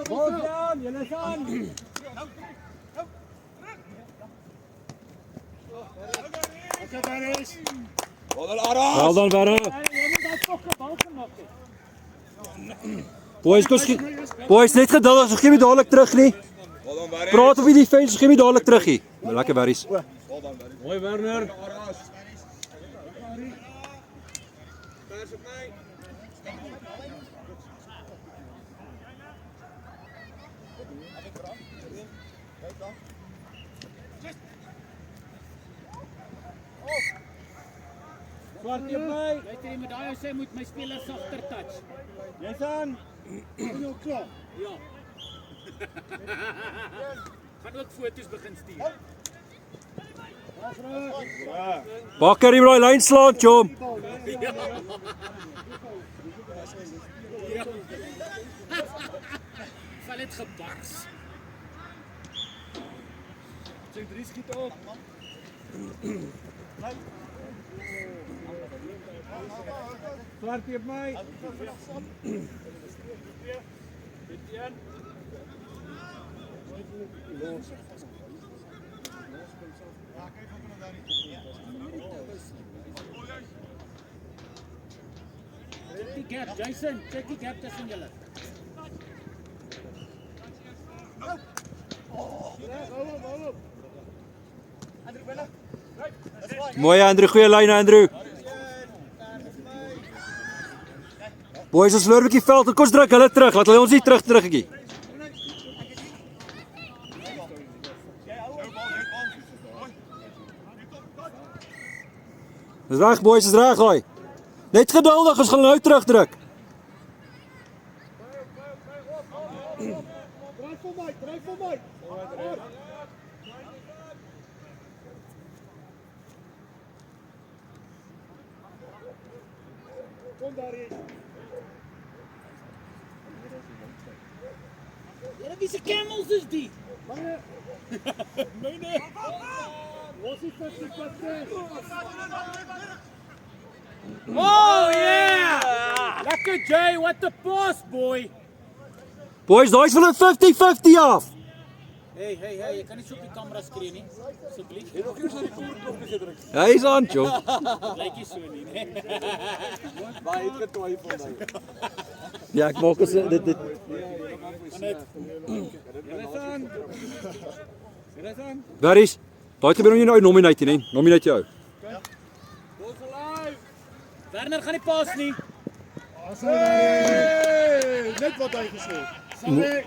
Bal aan, julle is aan. Wel dan verre. Boys, net geduldig, so gee my dadelik terug nie. Praat op die defense, so gee my dadelik terug nie. Lekker berries. Mooi Werner. Swart jy bly. Luister jy met daai sê moet my speler sagter touch. Jy's aan. Jou klaar. Ja. Gaan ook foto's begin stuur. Bakker die daai lyn slaan, chom. Val dit gebaks. Sê 3 skiet op. Swart jy my. Check die gap, Jason. Check die gap tussen julle. Mooi Andrew, goeie lyn Andrew. Boys, ons verloor 'n bietjie veld. Kom ons druk hulle terug. Laat hulle ons nie teruggie. Dis reg boys, is reg hoor. Net geduldig, ons gaan nou terugdruk. Dryf vir my. Kom daarin. Wie se camels is die? Myne. Wat is dit wat? Oh yeah! Lekker Jay, what the pass boy. Boys, daai's van 'n 50-50 af. Hey, jy kan nie so op die kamera skree nie. Asseblief. Jy nog eers aan die voerknop gesit. Hy's aan, chom. Lyk nie so nie, né? Maar het getwyfel nou. Ja, ek maak as dit Julle is aan. Berries. Daai gebeur nou nie nou nominate nie, nominate jou. Ons alive. Werner gaan nie pas nie. Hey, net wat hy gesê het. Sorry.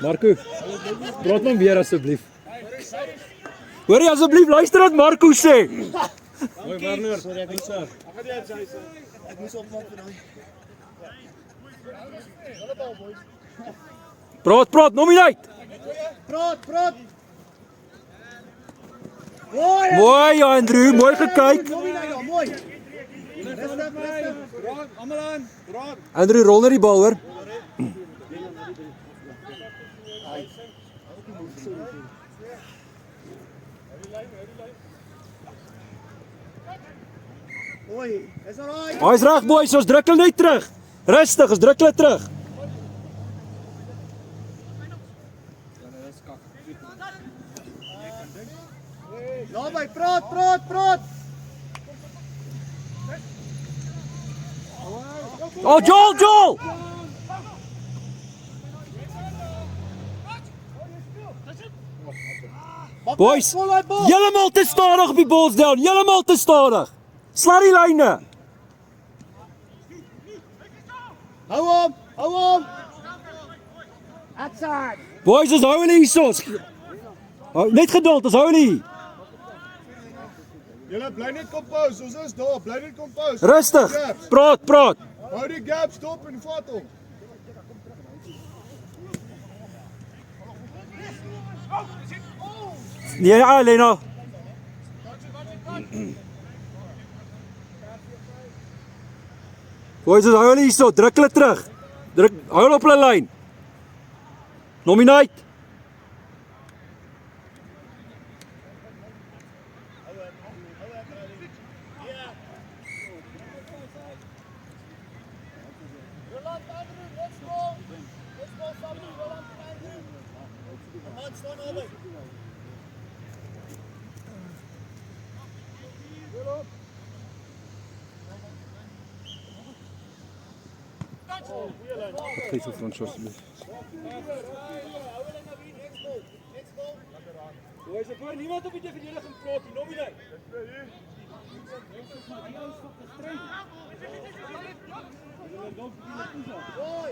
Marco, praat maar weer asseblief. Hoor jy asseblief luister wat Marco sê. Mooi Werner. Sorry ek is sir. Ag nee, Jason. Ek moes opmaak vir daai. Hulle bal boys. Praat, nominate. Praat. Mooi Andrew, mooi gekyk. Mooi. Draad, almal aan. Draad. Andrew rol net die bal hoor. Oei, is alraai. Hy's reg boys, ons druk hulle net terug. Rustig, ons druk hulle terug. Naby, praat. Oh, Joel! Boys, heeltemal te stadig op die balls down, heeltemal te stadig. Sla die lyne. Hou hom. Outside. Boys, ons hou hulle hierso. Net geduld, ons hou hulle hier. Julle bly net compose, ons is daar, bly net compose. Rustig. Praat. Hou die gap, stop en vat hom. Nee, Lena. Boys, ons hou hulle hierso, druk hulle terug. Hou hulle op hulle lyn. Nominate. Geef zo Frans alsjeblieft. Boys, er voor niemand op die verdediging plot, nog niet. Go.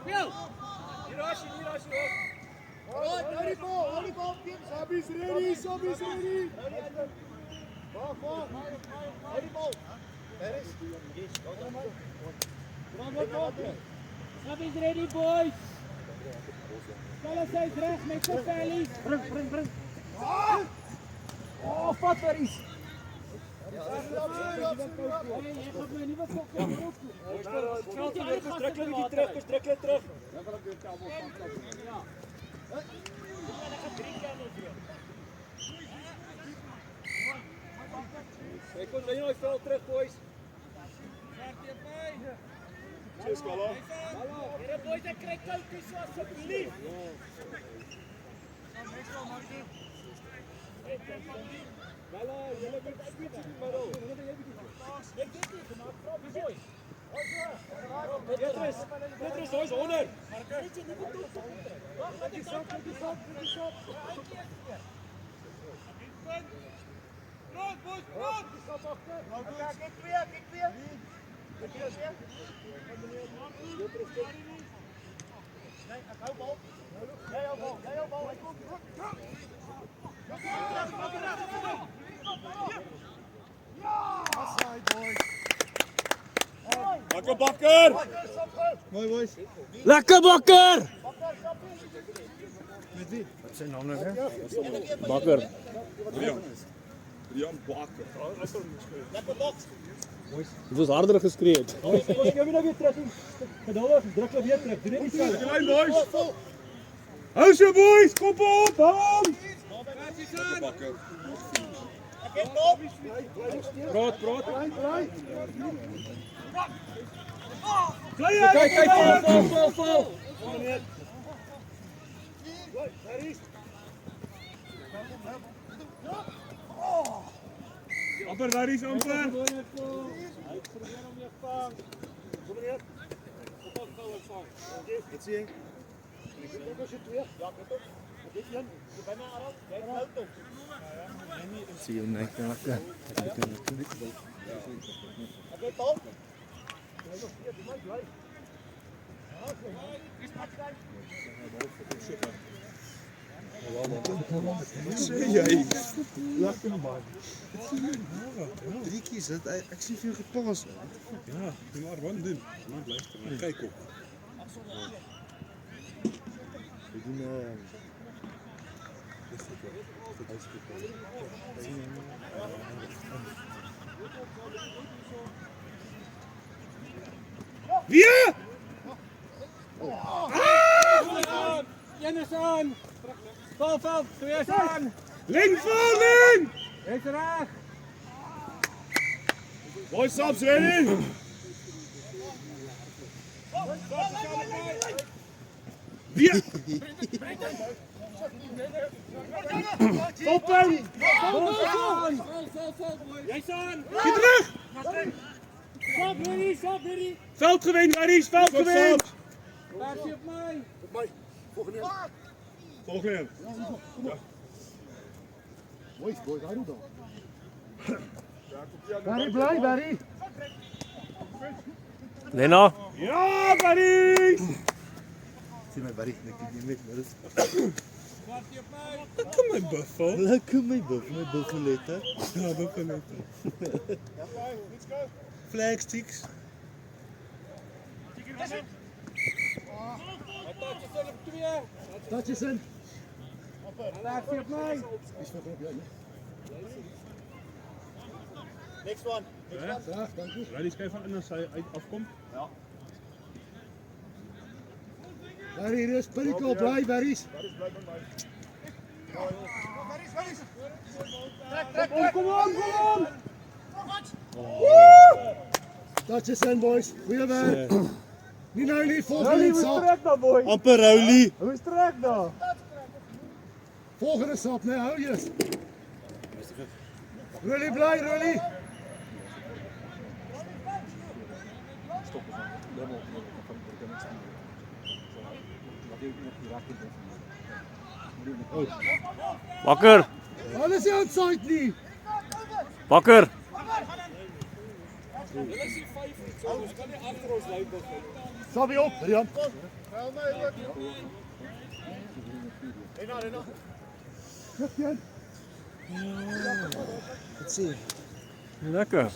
Speel! Hier Rashi. Alright, hold the ball. Sabi's ready. Hold the ball. Paris. Sabi's ready, boys. Alles is recht met de Felix. Bring. Oh, vat Paris. Je gaat mij niet wat fokken. Strukkelen terug. Hey, kom naar jullie veld terug, boys. Cheers, Carlo. Here, boys, ek kry koutjies so asseblief. Hallo, julle moet spits in die middel. Ek dit nie gemaak, vra vir boys. Petrus, hy's 100. Weet jy nie wat doen? Wag, die shot. Rond, boys, rond. Kijk weer. Nee, ek hou bal. Jy hou bal. Hy kom. Lekker bakker! Mooi boys. Lekker bakker! Met wie? Wat is zijn naam nou weer? Bakker. Brian Bakker. Lekker bak. Het was harder geskree. Ons gaan weer terug. Geduldig, druk weer terug. Doen net nie so. Lijn boys. Hou ze boys, kop op. Bam. Bakker. Praat. Kijk, Vol. Amper, daar is amper. Wat zie je? Zie je nee, lekker. Wat zeg jij? Lekker man. 3 keer dat ik zie veel gepast. Ja, maar wat doen? Maar blijf er. Kijk op. We doen Wie? Jennis aan. Val. Twee aan. Link vallen! Rechts raak. Boys, stops ready! Wie? Open! Jij aan. Ga terug! Stop, ready. Veldgewin, Aries, veldgewin! Paardje op mij. Volgende. Boys, hij doet dat. Barry. Lena. Ja, Aries! Zie mij Barry, ik doe niet mee, maar dat is... Paardje op mij. Lekker mijn buffel. Lekker mijn buffel letter. Ja, buffel letter. Flagsticks. Tatjes in. Paardje op mij. Next one. Graag, dank u. Aries, kijk van als hij afkomt. Ja. Barry, rus, pinnacle, bly, Barry's. Kom on! Touch us in, boys. Goeie werk. Nie nou nie, volgende Rowley, net hoe sap. trek dan, boy? Amper Rowley. Hoe trek dan? Volgende sap, nee, hou eers. Rowley, bly, Rowley. Wakker! Alles nie outside nie. Wakker! Sabie op, Rian. Lekker.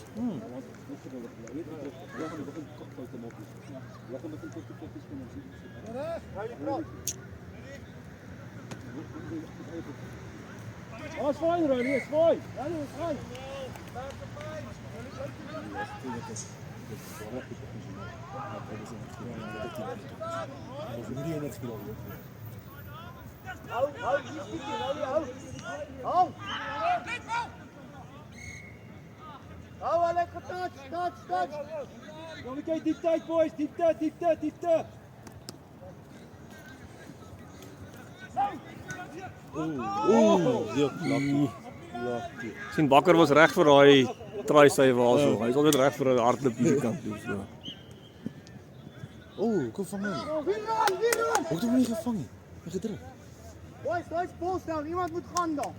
Oh, it's fine, Rowley, it's fine. Rowley, it's fine. Hou, hier spieken, Rowley, hou. Hou. Hou, lekker touch. Kom kyk, diepte, boys, diepte. Sien Bakker was reg vir daai try sy was so. Hy's altyd reg vir 'n hardloop hierdie kant toe so. Kom vang hom. Wie ran? Hoekom het hom nie gevang nie? Hy gedruk. Boys, ball down, iemand moet gaan dan.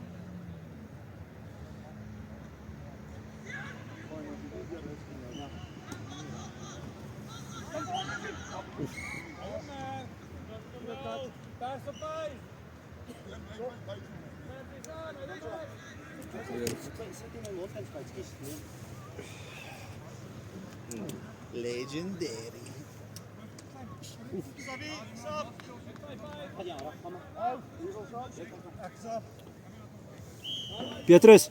Legendary. Petrus.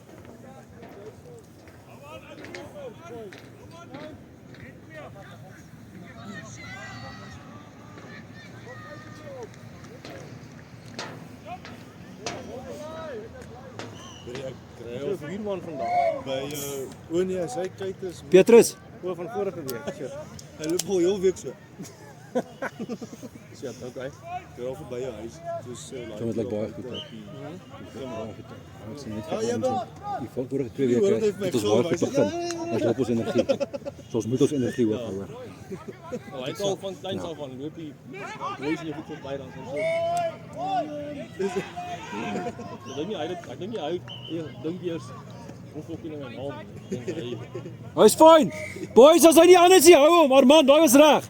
Kry of hierman vandag by nee, sy kyk is Petrus. oor van vorige week. Shit. Hy loop al heel week so. Shit, okay. Kry al verby jou huis. Soos Dit lyk baie goed. Ek sien net Ja, die vorige 2 weke het ons baie goed begin. Ons loop ons energie. So ons moet ons energie hoog hou. Hy het al van kleins af aan loop die boys nie goed verby dan so. Ek dink nie hy dink eers hoe fokkie nou my naam dink hy. Hy's fyn. Boys, as hy nie anders nie, hou hom, maar man, daai was reg.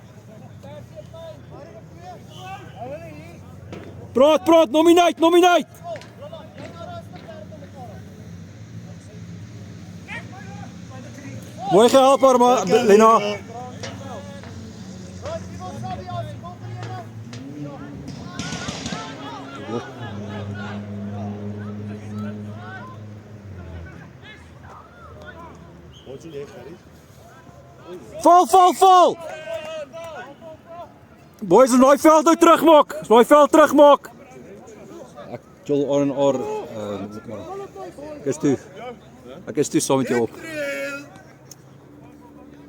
Praat, nominate. Mooi gehelp haar maar Lena. Wat jy Gary? Val. Boys, ons daai veld nou terugmaak. Ons daai veld terugmaak. Ek chill R&R Ek is toe saam met jou op.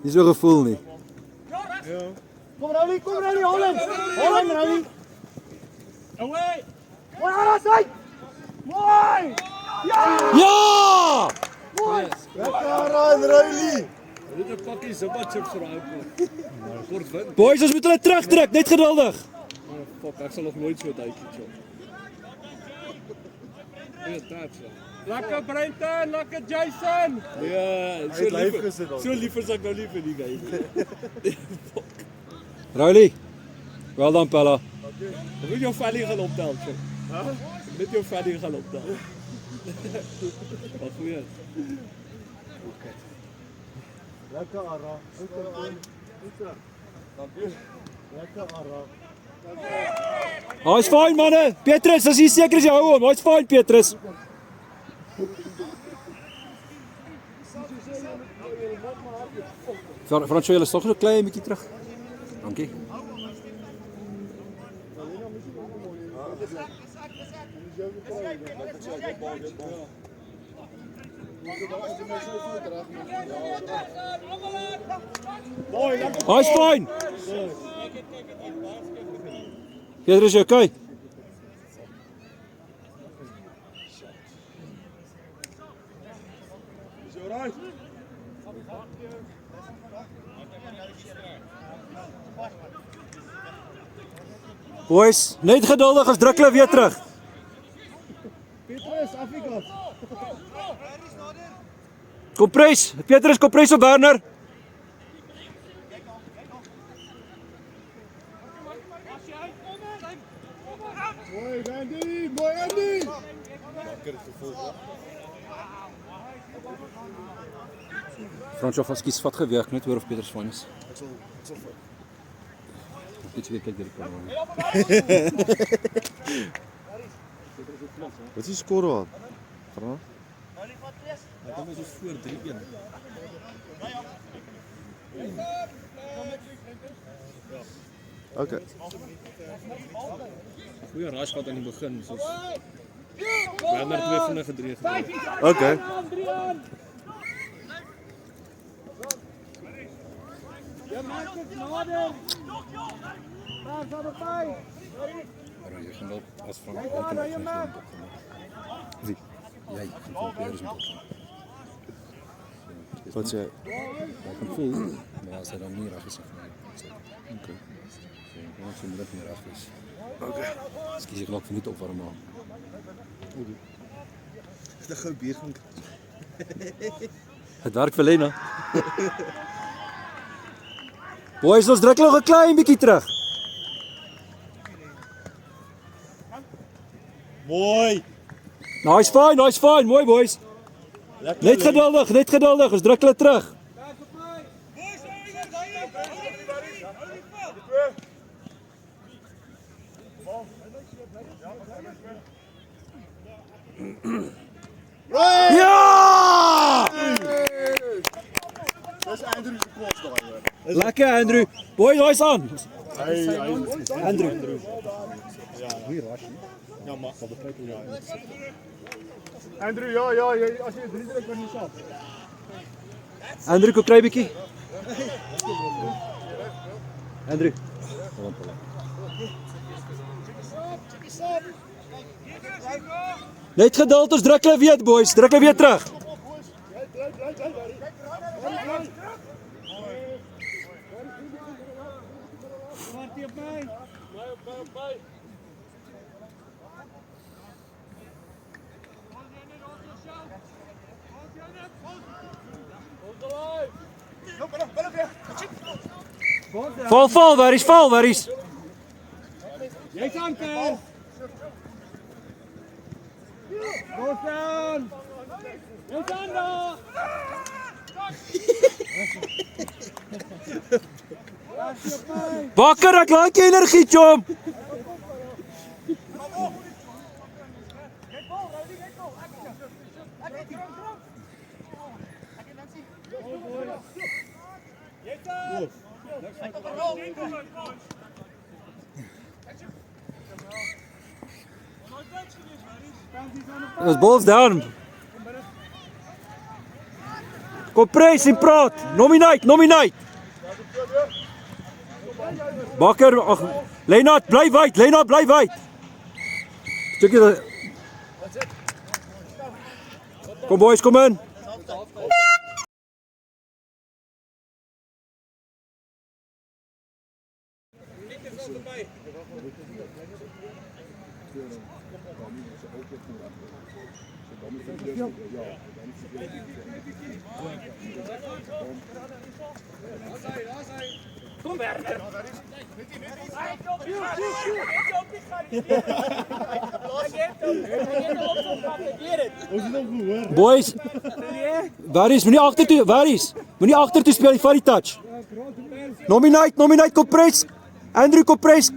Nie so gevoel nie. Kom Rowley, Holland, Rowley. Away. Wat is hy? Mooi! Ja! Lekker aan Rowley. Dit 'n pakkie zippa chips vir daai kort win. Boys, ons moet hulle terugtrek, net geduldig. Fok, ek sal nog nooit so tydjie chop. Dit taps. Lekker Brenton, lekker Jason. Ja, Hy het live gesit al. So lief is ek nou lief vir die guy. Rowley. Well done, Pella. Ek wil jou valley gaan optel. Net jou valley gaan optel. Wat goed. Lekker Ara. Lekker Ara. Hy's fyn manne. Petrus, as jy seker is jy hou hom. Hy's fyn Petrus. Fransjo, jy is tog so klein bietjie terug. Dankie. Hy's fine. Petrus, jy okay? Is jy alright? Boys, net geduldig, ons druk hulle weer terug. Petrus, Afrika. Kompres, Petrus, kompres op Werner. Mooi, Andy, mooi, Andy. Fransjof was kies vat geweeg, net hoor of Petrus van is. Dit weer kyk hierdie kamera. Wat is die skor aan? Dan is ons voor 3-1. Okay. Goeie rush gehad aan die begin, soos Werner 2 vinnige 3 gedruk. Okay. Ja, maak het nader. Daar is erbij. Maar jy gaan wel as Frank Wie? Jy, Petrus moet opgaan. Wat sê jy? Ek kan voel, maar as hy dan nie reg is nie. Okay. So, ons moet dit nie reg is. Okay. Skus ek laat vir nie opwarm maar. Ek gou bier gaan kry. Het werk vir Lena. Boys, ons druk nog 'n klein bietjie terug. Mooi. Nice fine, mooi boys. Net geduldig, ons druk hulle terug. Ja! Dis Andrew se kwas daai hoor. Lekker Andrew. Boys, hy's aan. Andrew. Ja, maar op die tyd ja. Andrew, ja, jy as jy 3 druk kan jy sap. Andrew, kom kry bietjie. Andrew. Net geduld, ons druk hulle weer boys, druk hulle weer terug. Val, waar is? Jy's aan Per. Goed aan. Jy's aan daar. Bakker, ek laat jy energie, chom. Ons balls down. Kom press en praat. Nominate. Bakker, ag, Leinard bly wyd. Stukkie. Kom boys, kom in. Kom Werner. Boys. Moenie agtertoe speel, jy vat die touch. Nominate, kom press. Andrew, kom press.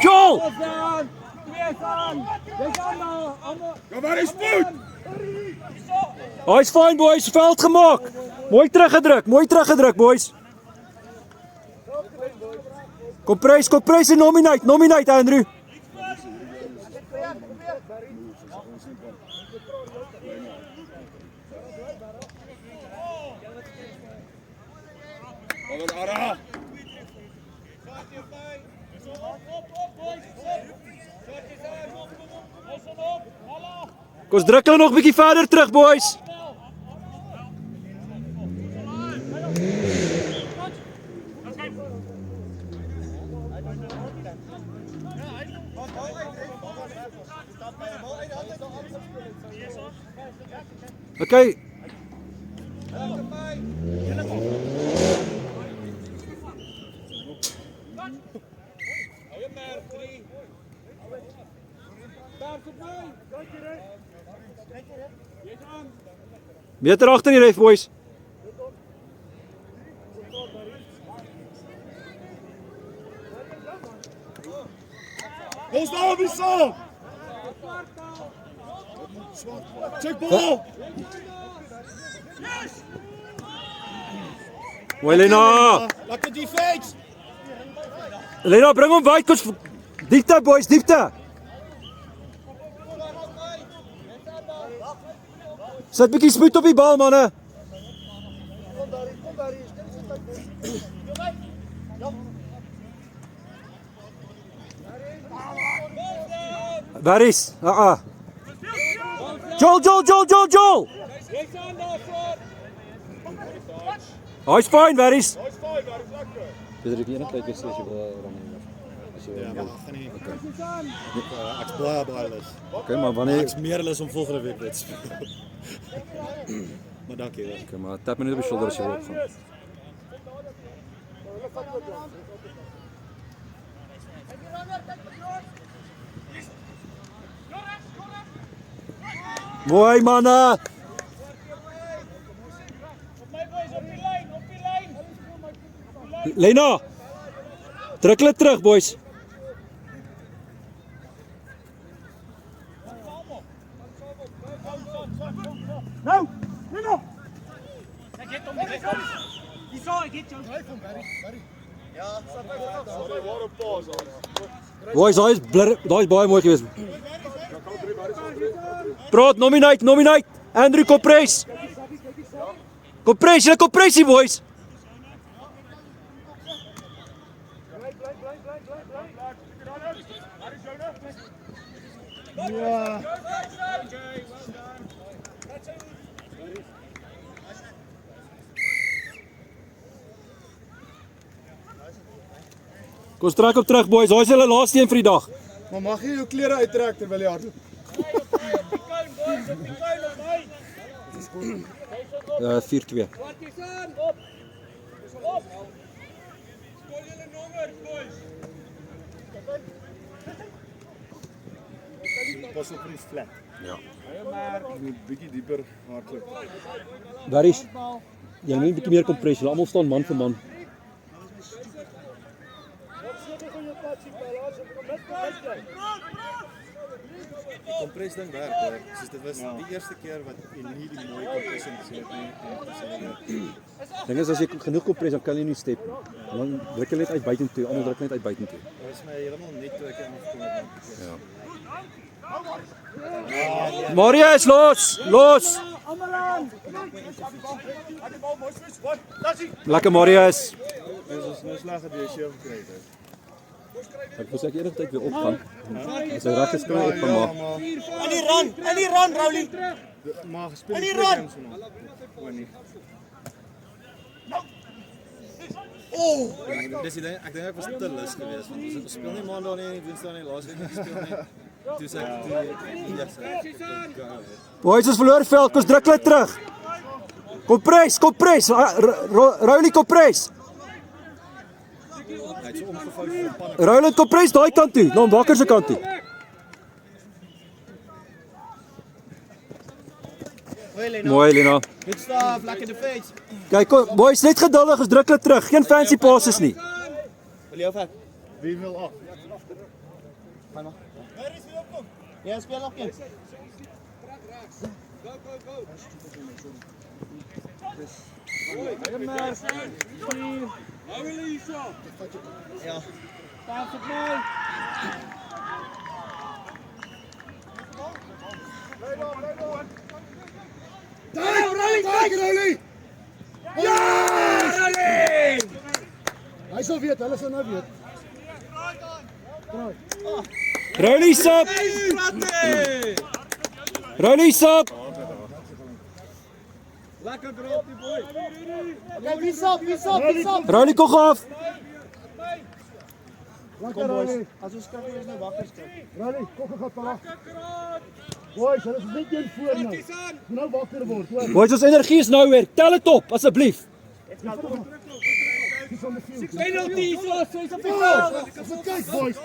Joel! Jy's aan. Jy's aan. Ja, waar is spoed? Hy's fine boys, veld gemaak. Mooi teruggedruk boys. Compress en nominate Andrew. Kom ons druk hulle nog 'n bietjie verder terug boys. Okay. Meter agter die ref boys. Ons daar wie saam. Check ball. Mooi Lena. Lekker defense. Lena bring hom wyd kos. Diepte boys, diepte. Sit bietjie spoed op die bal manne. Baris. Joel. Hy's fine, Baris. Peter, ek enige tyd as jy wil ran. As jy Ja, maar gaan nie. Ek's baie lus. Okay, maar wanneer Ek's meer lus om volgende week dit speel. Maar dankie. okay, maar tap my net op die shoulder as jy wil opgaan. Mooi manne. Lena. Druk hulle terug boys. Nou, Lena. Boys, daai's baie mooi geweest. Praat, nominate. Andrew compress. Compressie boys. Kom strak op terug boys. Daai is hulle laaste een vir die dag. Maar mag jy jou klere uittrek terwyl jy hardloop? 4-2. Pas op die flat. Ja. Jy moet bietjie dieper hardloop. Baris. Jy moet 'n bietjie meer kompress. Hulle almal staan man vir man. Die kompres ding werk hoor. Soos dit was die eerste keer wat jy nie die mooi kompres gesien het nie. Ding is as jy genoeg kompress dan kan jy nie step nie. Dan druk jy net uit buitentoe. Almal druk net uit buitentoe. Dit was my heeltemal net toe ek aangekom het. Ja. Marius los. Lekker Marius. Dis ons nou slag het jy sewe gekry het. Ek moet seker enige tyd weer opgaan. As hy reg is kan hy opgaan maar. In die run, Rowley. Maar gespeel die games vanaand. O nee. Dis die ding, ek dink ek was te lus geweest want ons speel nie maandag nie, Woensdag nie, laasweek nie gespeel nie. Toe sê ek Boys ons verloor veld, kom druk hulle terug. Compress. Rowley compress. Hy het so omgevou vir panne. Roland compress daai kant toe, na Bakker se kant toe. Mooi Lena. Good stuff, lekker defense. Kyk, boys net geduldig, ons druk hulle terug. Geen fancy passes nie. Wil jy af? Wie wil af? Gaan maar. Ja, speel nog eens. Hou hulle hierso. Ja. Pas op my. Kijk, Rolly! Ja, Rolly! Hij zal weet, hulle sal nou weet. Release up! Release up! Lekker drop die boy. Kijk, wie sap? Rolly kog af! Lekker, Rolly. As ons kyk, is nou wakker skrik. Rolly, kokke gaat terug. Boys, hulle is net hier voor nou. Nou wakker word, hoor. Boys, ons energie is nou weer. Tel het op, asseblief. Dis on the field. Penalty so, so op die Oh, veld. even kyk, boys.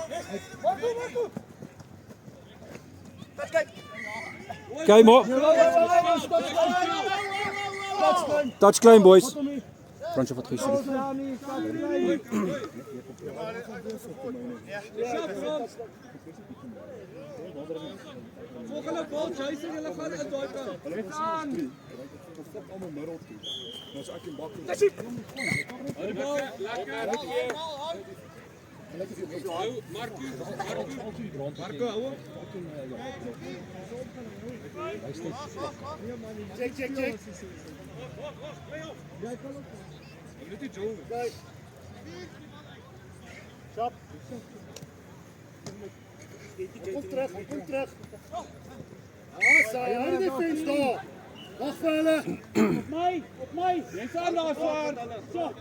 Kyk maar. Touch klein, boys. Fransje wat gister. Volgende bal, Jason, julle gaan in daai kant. Gaan. Almal middel toe. Nou as ek in bak. Hou die bal. Lekker. Hou Marco, hou. Check. Net die Joe. Stop. Kom terug. Saai, hou die defense daar. Wag vir hulle. Op my. Jy's aan daar voor. So.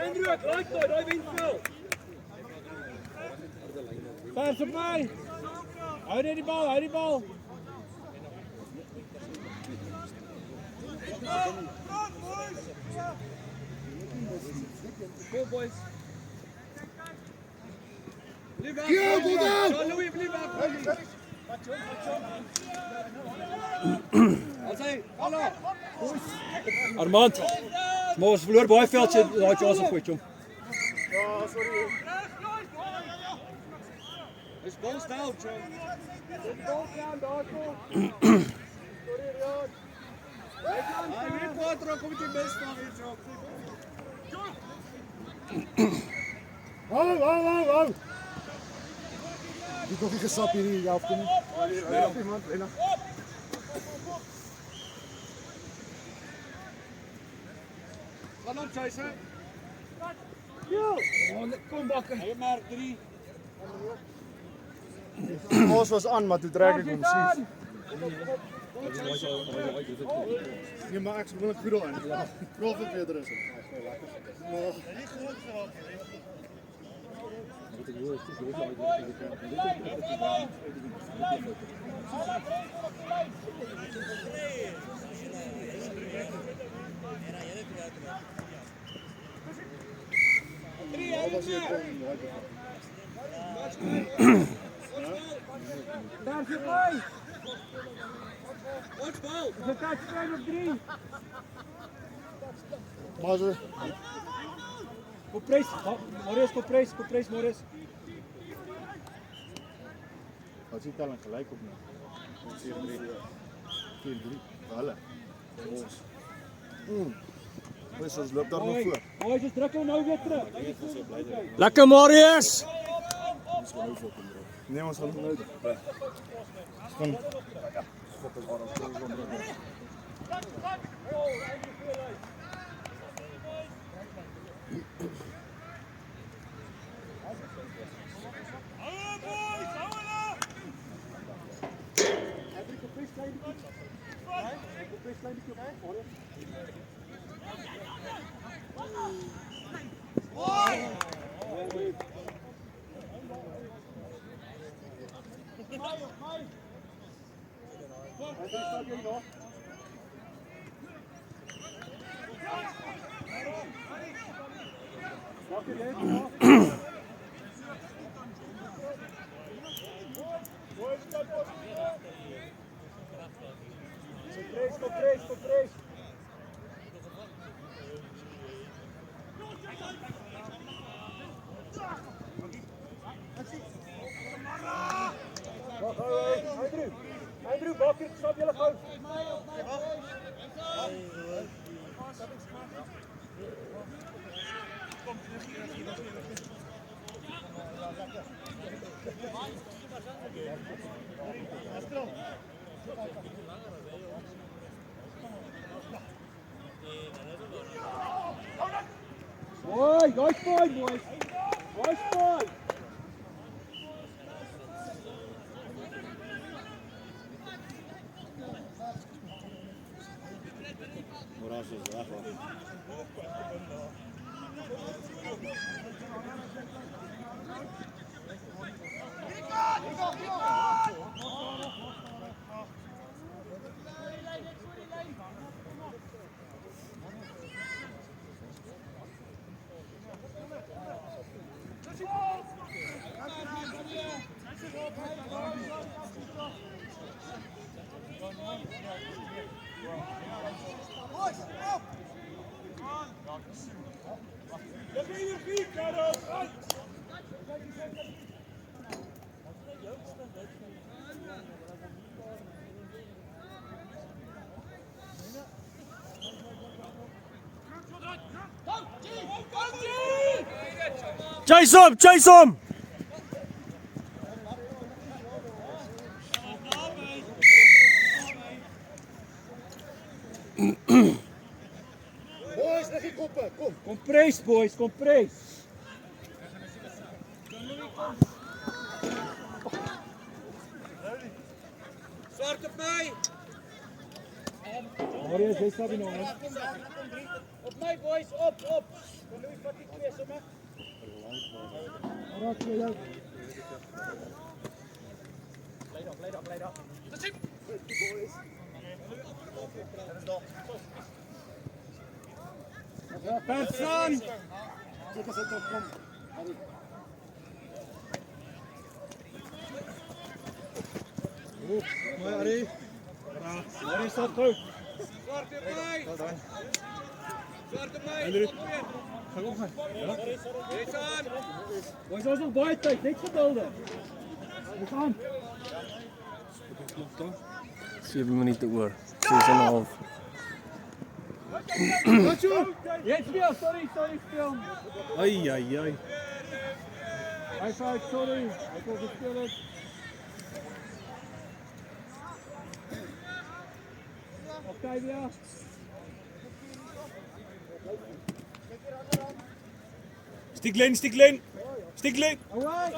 Indruk, right daar, daai windveld. Vers op my. Hou net die bal. Go boys. Go down. Louis, bly weg. Alsy, hallo. Armand. Maar ons verloor baie veldjie daai klas gegooi, chom. Ja, sorry. Dis bal stel, John. Bal gaan daarso. Sorry, Rian. Hy weet wat raak om die bes van hier, John. Hou. Die koffie gesap hier in die helfte nie. Gaan op, Jason. Kom bakker. Hy maar 3. Ons was aan, maar toe trek ek hom sien. Nee, maar ek is gewoonlik goed daarin. Prof het beter is. Daar is hy. Wat bal? Dis 'n touchdown op 3. Maar so Op pres. Morris. Morris. Wat sê telling gelyk op nou? 4-3. Hulle. Ons. Ons loop daar nog voor. Boys, ons druk hom nou weer terug. Lekker Marius. Nee, ons gaan nou. Gaan skop is waar ons kom. Compres. Andrew, Bakker, stap julle gou. Boy, nice point, boys. Nice point. Moraes is weg hoor. Chase him! Boys, leg die koppe, kom. Kom press, boys, kom press. Zwart op mij! Marius, jy stap nie nou. Op mij boys, op! Dan doe ik wat ik weer zo mag. Raak jy jou. Leid op. Persson! Check as hy terugkom. Mooi Arie. Marius stap gou. Zwart op mij! Zwart op mij! Andrew. Gaan op mij! Wees aan! Boys, ons nog baie tyd, net geduldig. Ons gaan. 7 minute oor. 6,5. Jy speel, sorry speel. Ai. Hy fout, sorry. Ek wil gespeel het. Octavia. Stick lane. Alright.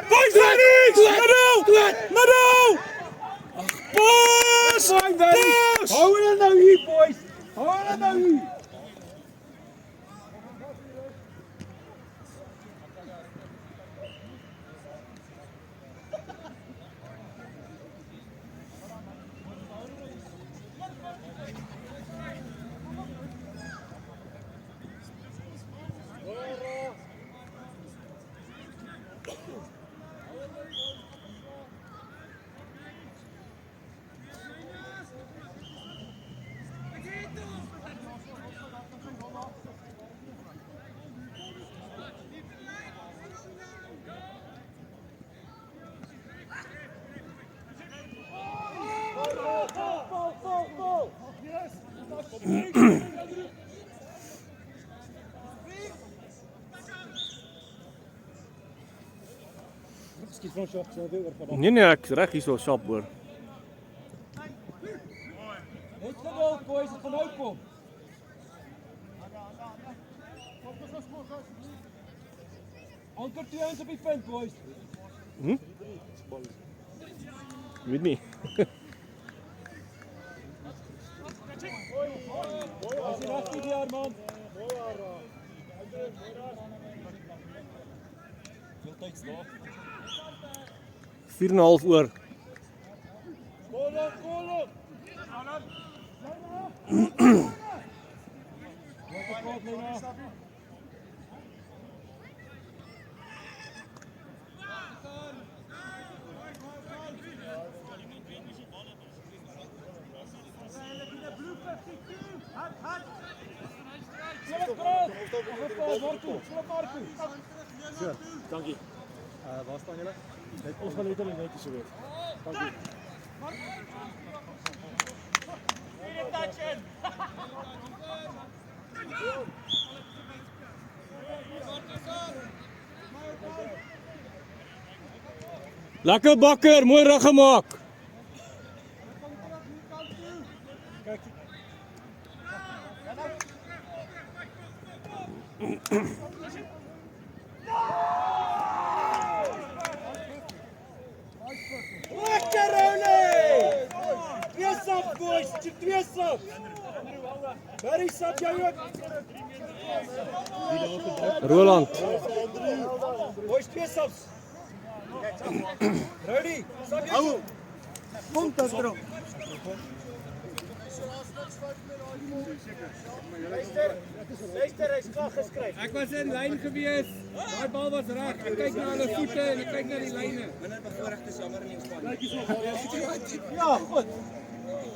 Boys, Middle! Push! Hou hulle nou hier, boys. Hou hulle nou hier. Skiet van shot, so weer oor. Nee, ek reg hier so sharp hoor. Net geduld, boys, dit gaan nou kom. Anker 2 ons op die punt, boys. Weet nie. As jy reg die man. Veel tyd staan. 4,5 oor. Kolom. Dankie. Waar staan julle? Ons gaan letterlik netjies so wees. Dankie. Lekker bakker, mooi rug gemaak. Lekker Rolie! Twee sap boys, twee sap. Barry sap jou ook. Roland. Boys twee saps. Rowdy, sap jou. Kom dan terug. Luister, hy's klaar geskryf. Ek was in lyn gewees. Daai bal was reg. Ek kyk na hulle voete en ek kyk na die lyne. Ja, goed.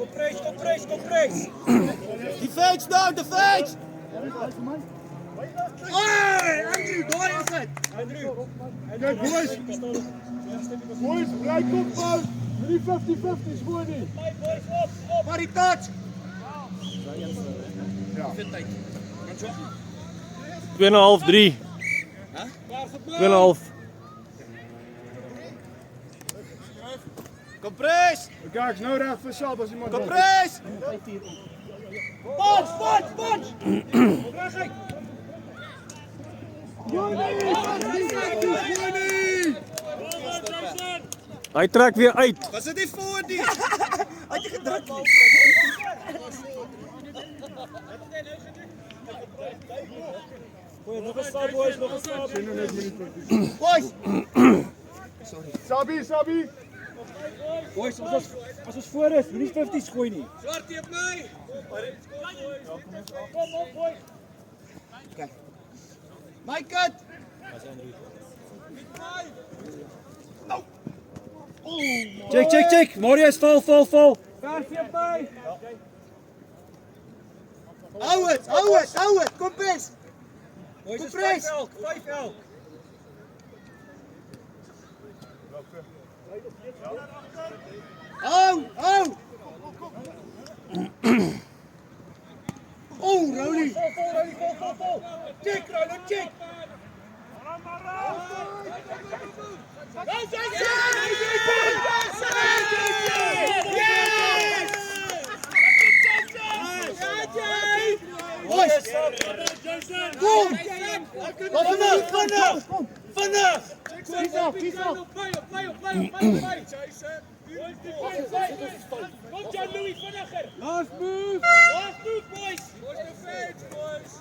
Kom prys. Defense down, defense. Hey, Andrew, daai is dit. Kijk boys, bly kop hou. Moenie 50-50 skoor nie. Maar die touch. 2,5, 3. 2,5. Kom prys. Kijk, is nou reg vir Sab as iemand Kom prys. Punch. Hy trek weer uit. Was dit nie voor die? Hy het gedruk nie. Goeie, nog 'n stap boys, nog 'n stap. Boys. Sabi. Boys, as ons voor is, moenie 50's gooi nie. Swart teep my. Kom op boys. My cut. Check. Marius, val. Ver teep my. Hou het. Kom prys. Boys, Kom is prys. 5 elk. Hou. Oh, Rowley. Vol. Check, Rowley, check. Kom! Vanaf! Kies af. Play. Kom John Louis vinniger. Last move. Last move boys. Boys, defense, boys.